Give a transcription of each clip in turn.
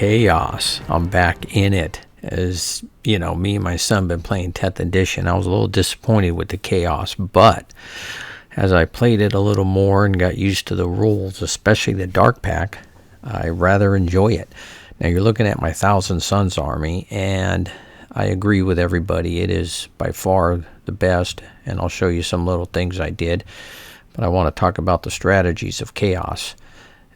Chaos. I'm back in it. As you know, me and my son been playing 10th edition. I was a little disappointed with the Chaos, but as I played it a little more and got used to the rules, especially the Dark Pack, I rather enjoy it. Now you're looking at my 1,000 Suns army, and I agree with everybody. It is by far the best, and I'll show you some little things I did. But I want to talk about the strategies of Chaos.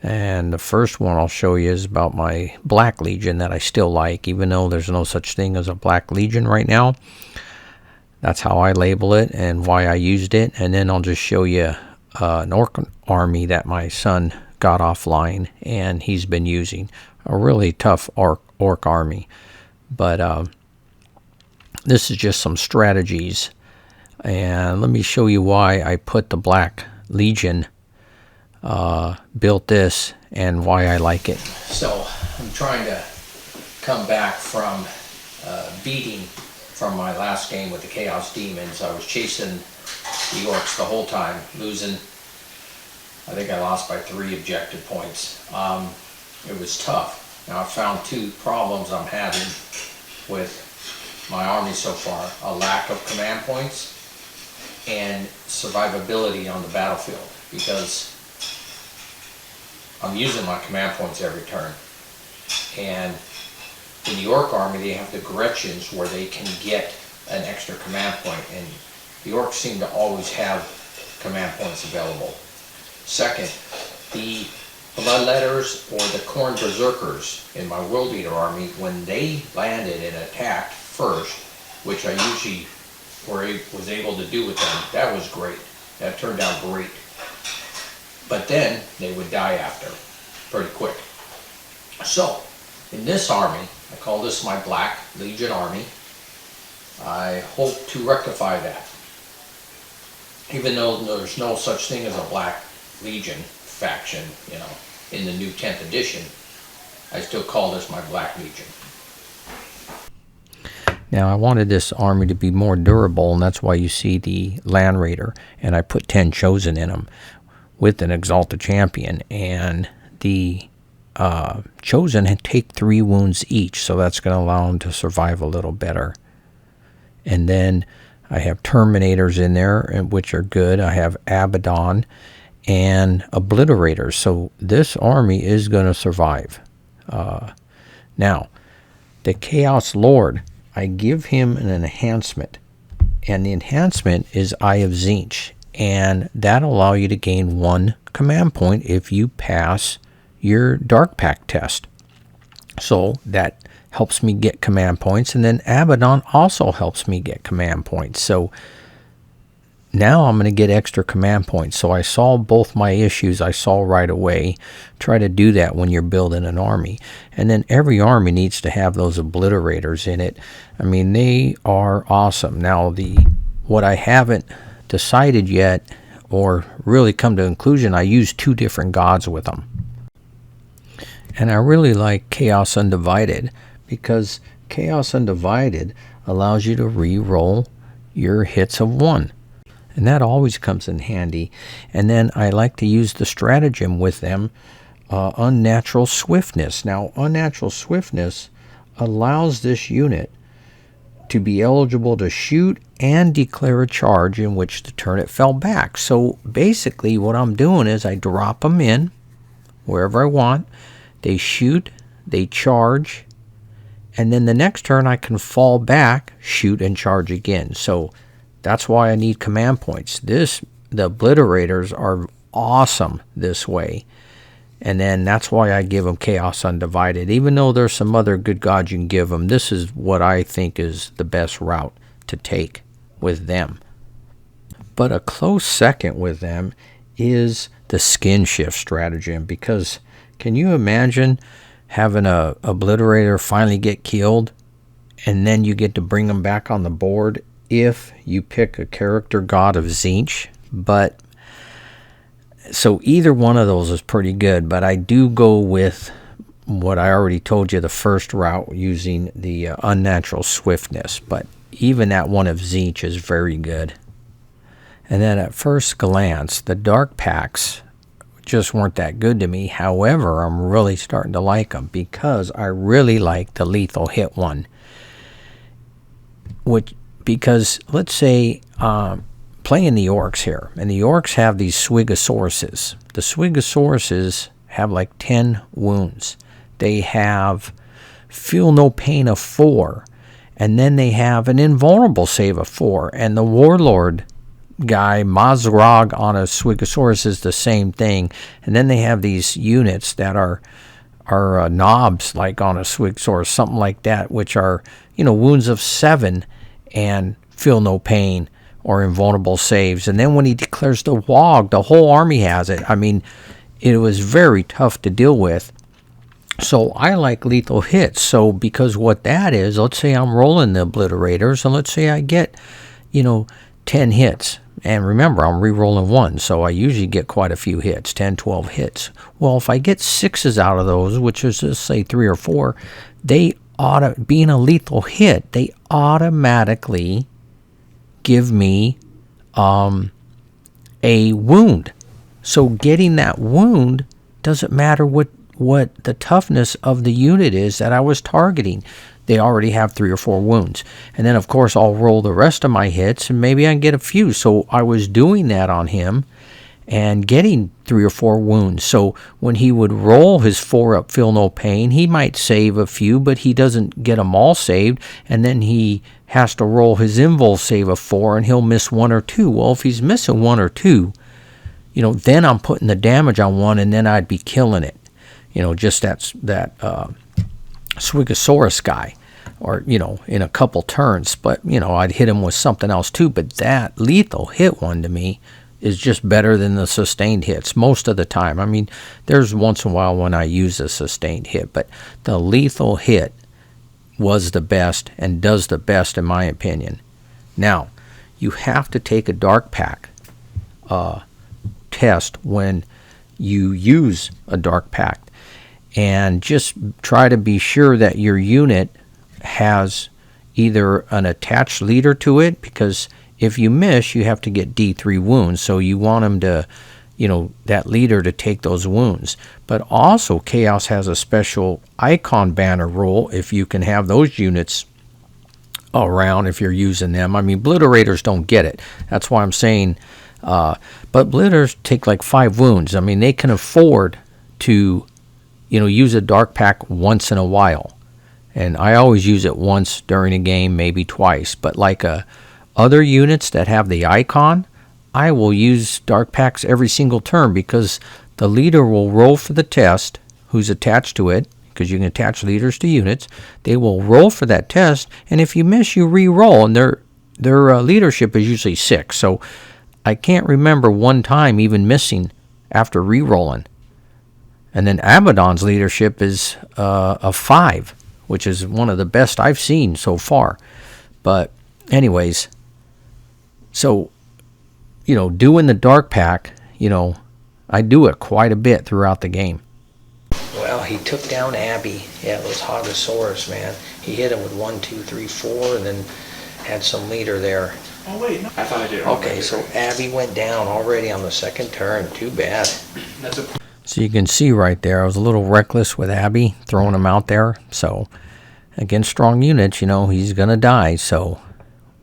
And the first one I'll show you is about my Black Legion that I still like, even though there's no such thing as a Black Legion right now. That's how I label it and why I used it. And then I'll just show you an Orc army that my son got offline and he's been using. A really tough Orc army. But this is just some strategies. And let me show you why I put the Black Legion, built this, and why I like it. So I'm trying to come back from beating from my last game with the Chaos Demons. I was chasing the Orcs the whole time, losing. I think I lost by 3 objective points. It was tough. Now I found 2 problems I'm having with my army so far: a lack of command points and survivability on the battlefield, because I'm using my command points every turn. And in the Orc army, they have the Gretchens where they can get an extra command point, and the Orcs seem to always have command points available. Second, the Bloodletters or the Khorne Berserkers in my World Eater army, when they landed and attacked first, which I usually was able to do with them, that was great. That turned out great. But then they would die after, pretty quick. So, in this army, I call this my Black Legion army. I hope to rectify that. Even though there's no such thing as a Black Legion faction, you know, in the new 10th edition, I still call this my Black Legion. Now I wanted this army to be more durable, and that's why you see the Land Raider, and I put 10 Chosen in them with an Exalted Champion, and the Chosen take 3 wounds each, so that's going to allow them to survive a little better. And then I have Terminators in there, which are good. I have Abaddon and Obliterators, so this army is going to survive. Now, the Chaos Lord, I give him an enhancement, and the enhancement is Eye of Tzeentch, and that'll allow you to gain 1 command point if you pass your Dark Pact test. So that helps me get command points, and then Abaddon also helps me get command points. So now I'm going to get extra command points. So I solved both my issues I saw right away. Try to do that when you're building an army. And then every army needs to have those Obliterators in it. I mean, they are awesome. Now, what I haven't decided yet, or really come to conclusion, I use 2 different gods with them. And I really like Chaos Undivided, because Chaos Undivided allows you to re-roll your hits of 1. And that always comes in handy. And then I like to use the stratagem with them, Unnatural Swiftness. Now, Unnatural Swiftness allows this unit to be eligible to shoot and declare a charge in which the turn it fell back. So basically what I'm doing is I drop them in wherever I want. They shoot, they charge, and then the next turn I can fall back, shoot, and charge again. So that's why I need command points. The Obliterators are awesome this way. And then that's why I give them Chaos Undivided. Even though there's some other good gods you can give them, this is what I think is the best route to take with them. But a close second with them is the Skin Shift stratagem, because can you imagine having a Obliterator finally get killed and then you get to bring them back on the board if you pick a character god of Tzeentch? But so either one of those is pretty good, but I do go with what I already told you, the first route, using the Unnatural Swiftness. But even that one of Tzeentch is very good. And then at first glance, the Dark Pacts just weren't that good to me. However, I'm really starting to like them because I really like the lethal hit one. Because let's say playing the orcs here, and the orcs have these swigosauruses. The swigosauruses have like 10 wounds. They have feel no pain of 4, and then they have an invulnerable save of 4. And the warlord guy, Mazrog, on a Swigosaurus is the same thing. And then they have these units that are knobs, like on a Swigosaurus, something like that, which are, wounds of 7 and feel no pain or invulnerable saves. And then when he declares the Wog, the whole army has it. I mean, it was very tough to deal with. So I like lethal hits. So because what that is, let's say I'm rolling the obliterators, and let's say I get, 10 hits. And remember, I'm re-rolling 1, so I usually get quite a few hits, 10, 12 hits. Well, if I get 6s out of those, which is, let's say, 3 or 4, being a lethal hit, they automatically give me a wound. So getting that wound doesn't matter what the toughness of the unit is that I was targeting. They already have 3 or 4 wounds. And then, of course, I'll roll the rest of my hits, and maybe I can get a few. So I was doing that on him and getting 3 or 4 wounds. So when he would roll his 4 up, feel no pain, he might save a few, but he doesn't get them all saved. And then he has to roll his invul save of 4, and he'll miss 1 or 2. Well, if he's missing 1 or 2, then I'm putting the damage on 1, and then I'd be killing it. Just that Swigosaurus guy, or, in a couple turns. But, I'd hit him with something else too. But that lethal hit one to me is just better than the sustained hits most of the time. I mean, there's once in a while when I use a sustained hit, but the lethal hit was the best and does the best in my opinion. Now, you have to take a Dark Pact test when you use a Dark Pact. And just try to be sure that your unit has either an attached leader to it, because if you miss, you have to get D3 wounds. So you want them to, that leader to take those wounds. But also, Chaos has a special icon banner rule if you can have those units around if you're using them. I mean, obliterators don't get it. That's why I'm saying, but obliterators take like 5 wounds. I mean, they can afford to use a Dark Pact once in a while. And I always use it once during a game, maybe twice. But like other units that have the icon, I will use Dark Pacts every single turn, because the leader will roll for the test who's attached to it, because you can attach leaders to units. They will roll for that test, and if you miss, you re-roll, and their leadership is usually 6. So I can't remember one time even missing after re-rolling. And then Abaddon's leadership is a 5, which is one of the best I've seen so far. But anyways, so, doing the Dark Pact, I do it quite a bit throughout the game. Well, he took down Abby. Yeah, those Hogosaurus, man. He hit him with 1, 2, 3, 4, and then had some leader there. Oh, wait, no. I thought I did. Okay, so Abby went down already on the second turn. Too bad. That's a... So you can see right there, I was a little reckless with Abby, throwing him out there. So against strong units, he's going to die. So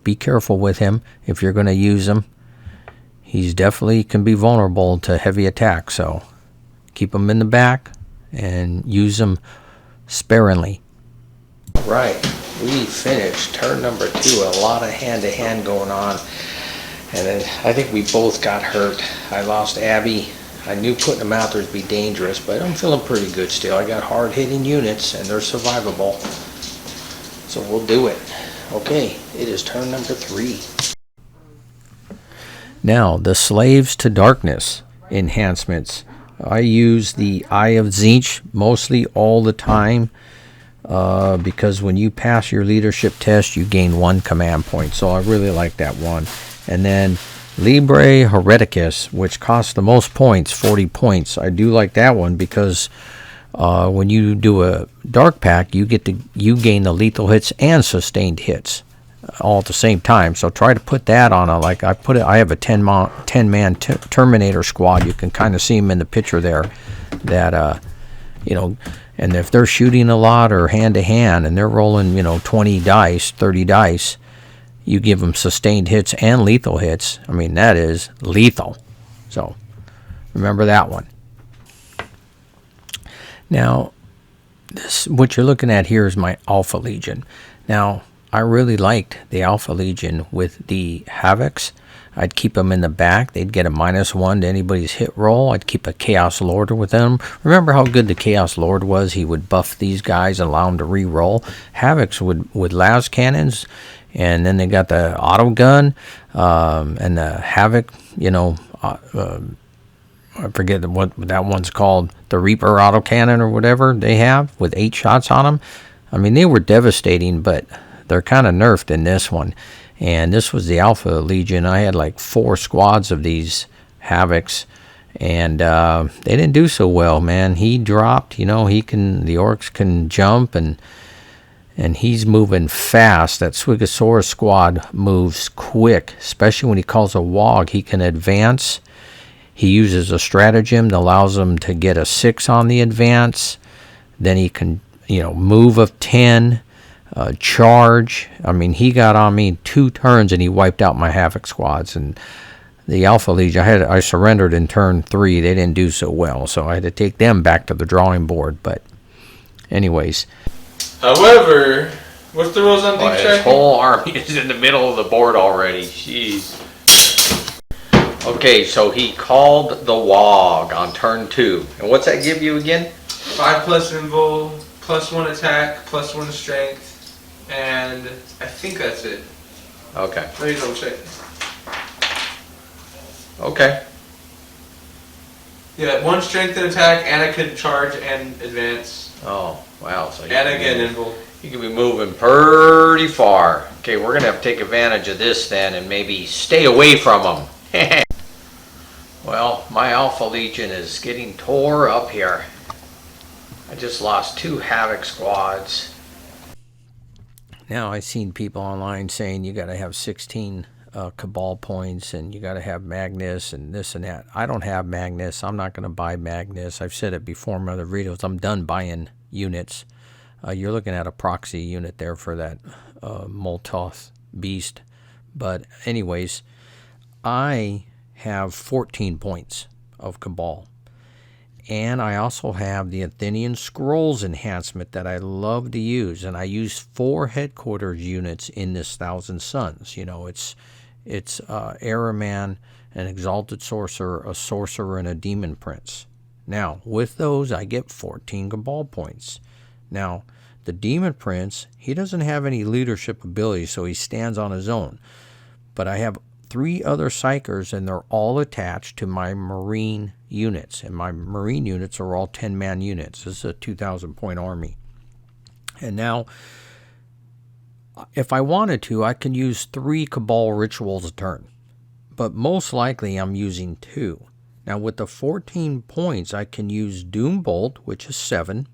be careful with him if you're going to use him. He's definitely can be vulnerable to heavy attack. So keep him in the back and use him sparingly. Right, we finished turn number 2. A lot of hand-to-hand going on. And then I think we both got hurt. I lost Abby. I knew putting them out there would be dangerous, but I'm feeling pretty good still. I got hard-hitting units, and they're survivable. So we'll do it. Okay, it is turn number 3. Now, the Slaves to Darkness enhancements. I use the Eye of Tzeentch mostly all the time, because when you pass your leadership test, you gain 1 command point. So I really like that one. And then Libre Hereticus, which costs the most points, 40 points. I do like that one because when you do a Dark Pact, you gain the lethal hits and sustained hits. all at the same time. So try to put that on a, like I have a 10-man Terminator squad. You can kind of see them in the picture there. That you know, and if they're shooting a lot or hand to hand and they're rolling, 20 dice, 30 dice, you give them sustained hits and lethal hits. I mean, that is lethal. So remember that one. Now, what you're looking at here is my Alpha Legion. Now, I really liked the Alpha Legion with the Havocs. I'd keep them in the back. They'd get a -1 to anybody's hit roll. I'd keep a Chaos Lord with them. Remember how good the Chaos Lord was? He would buff these guys and allow them to re-roll. Havocs with las cannons, and then they got the auto gun and the Havoc, I forget what that one's called, the Reaper autocannon or whatever they have with 8 shots on them. I mean, they were devastating, but they're kind of nerfed in this one. And this was the Alpha Legion. I had like 4 squads of these Havocs, and they didn't do so well, man. He dropped, the orcs can jump, and he's moving fast. That Swigosaurus squad moves quick, especially when he calls a wog. He can advance. He uses a stratagem that allows him to get a 6 on the advance. Then he can, move of 10, charge. I mean, he got on me 2 turns and he wiped out my Havoc squads. And the Alpha Legion, I surrendered in turn 3. They didn't do so well, so I had to take them back to the drawing board. But anyways. However, what's the rules on deep striking? His whole army is in the middle of the board already. Jeez. Okay, so he called the Wog on turn 2. And what's that give you again? 5+ invul, +1 attack, +1 strength, and I think that's it. Okay. Let me double check. Okay. Yeah, 1 strength and attack, and I could charge and advance. Oh, wow. So and again, invul. You can be moving pretty far. Okay, we're going to have to take advantage of this then and maybe stay away from them. Well, my Alpha Legion is getting tore up here. I just lost 2 Havoc squads. Now I've seen people online saying you got to have 16 Cabal points and you got to have Magnus and this and that. I don't have Magnus. I'm not going to buy Magnus. I've said it before in other videos. I'm done buying units. You're looking at a proxy unit there for that Moltoth beast. But anyways, I have 14 points of Cabal. And I also have the Athenian Scrolls enhancement that I love to use. And I use 4 headquarters units in this Thousand Suns. It's Araman, an Exalted Sorcerer, a Sorcerer, and a Demon Prince. Now, with those, I get 14 Cabal points. Now, the Demon Prince, he doesn't have any leadership ability, so he stands on his own. But I have 3 other Psychers, and they're all attached to my Marine units. And my Marine units are all 10-man units. This is a 2,000-point army. And now, if I wanted to, I can use 3 Cabal rituals a turn. But most likely, I'm using 2. Now, with the 14 points, I can use Doombolt, which is 7.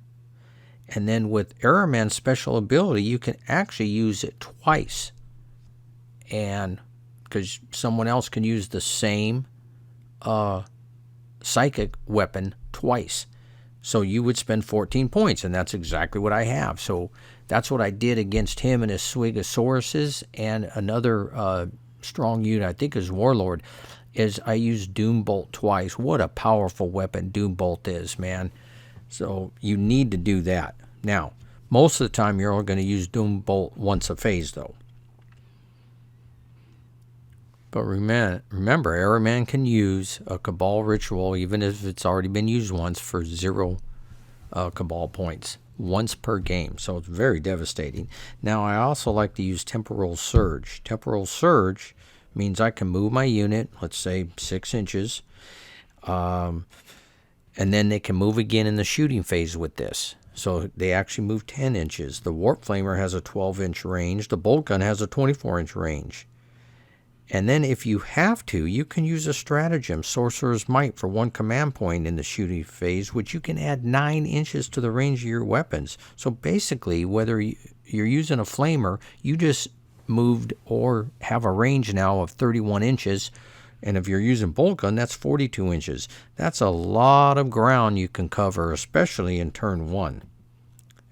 And then with Araman's special ability, you can actually use it twice. And because someone else can use the same psychic weapon twice. So you would spend 14 points, and that's exactly what I have. So that's what I did against him and his Swigosauruses, and another strong unit, I think is Warlord, is I used Doombolt twice. What a powerful weapon Doombolt is, man. So you need to do that. Now, most of the time you're only going to use Doombolt once a phase, though. But remember, Araman can use a Cabal ritual, even if it's already been used once, for 0 Cabal points, once per game. So it's very devastating. Now, I also like to use Temporal Surge. Temporal Surge means I can move my unit, let's say 6 inches, and then they can move again in the shooting phase with this. So they actually move 10 inches. The Warp Flamer has a 12-inch range. The Bolt Gun has a 24-inch range. And then if you have to, you can use a stratagem, Sorcerer's Might, for 1 command point in the shooting phase, which you can add 9 inches to the range of your weapons. So basically, whether you're using a flamer, you just moved or have a range now of 31 inches. And if you're using bolt gun, that's 42 inches. That's a lot of ground you can cover, especially in turn 1.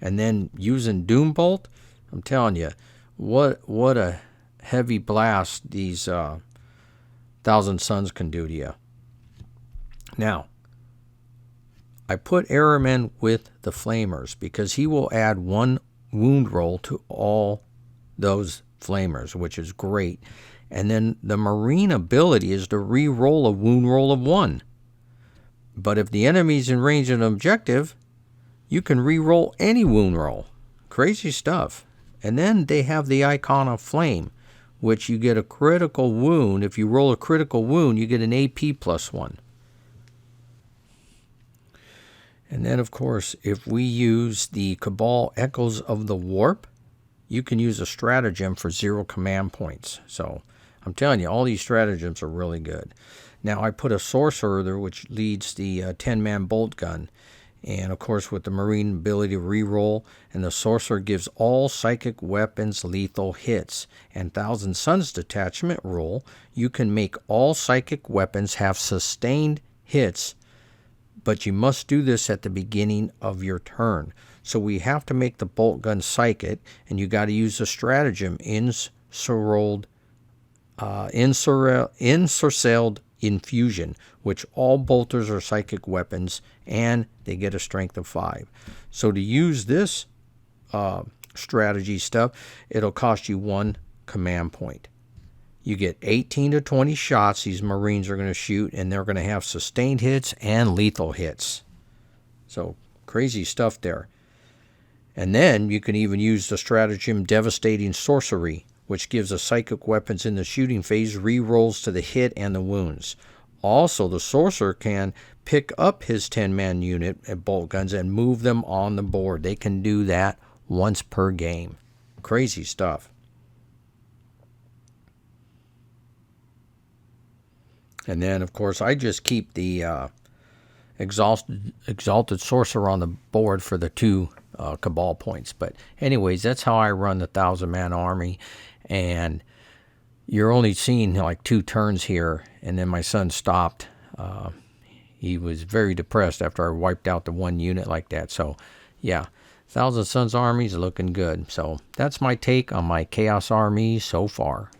And then using Doom Bolt, I'm telling you, what a heavy blast these Thousand Suns can do to you. Now, I put Airman with the Flamers because he will add 1 wound roll to all those Flamers, which is great. And then the Marine ability is to re-roll a wound roll of 1. But if the enemy's in range of an objective, you can re-roll any wound roll. Crazy stuff. And then they have the icon of Flame, which you get a critical wound. If you roll a critical wound, you get an AP +1. And then, of course, if we use the Cabal Echoes of the Warp, you can use a stratagem for 0 command points. So I'm telling you, all these stratagems are really good. Now, I put a Sorcerer there, which leads the 10-man bolt gun. And, of course, with the Marine ability to reroll, and the Sorcerer gives all psychic weapons lethal hits. And Thousand Suns detachment rule, you can make all psychic weapons have sustained hits, but you must do this at the beginning of your turn. So we have to make the bolt gun psychic, and you got to use the stratagem ensorcelled infusion, which all bolters are psychic weapons, and they get a strength of 5. So to use this strategy stuff, it'll cost you 1 command point. You get 18 to 20 shots these Marines are going to shoot, and they're going to have sustained hits and lethal hits. So crazy stuff there. And then you can even use the stratagem Devastating Sorcery, which gives the psychic weapons in the shooting phase re-rolls to the hit and the wounds. Also, the Sorcerer can pick up his 10-man unit at bolt guns and move them on the board. They can do that once per game. Crazy stuff. And then, of course, I just keep the Exalted Sorcerer on the board for the 2 Cabal points. But anyways, that's how I run the 1,000-man army. And you're only seeing like 2 turns here. And then my son stopped. He was very depressed after I wiped out the 1 unit like that. So, yeah, Thousand Suns army is looking good. So that's my take on my Chaos army so far.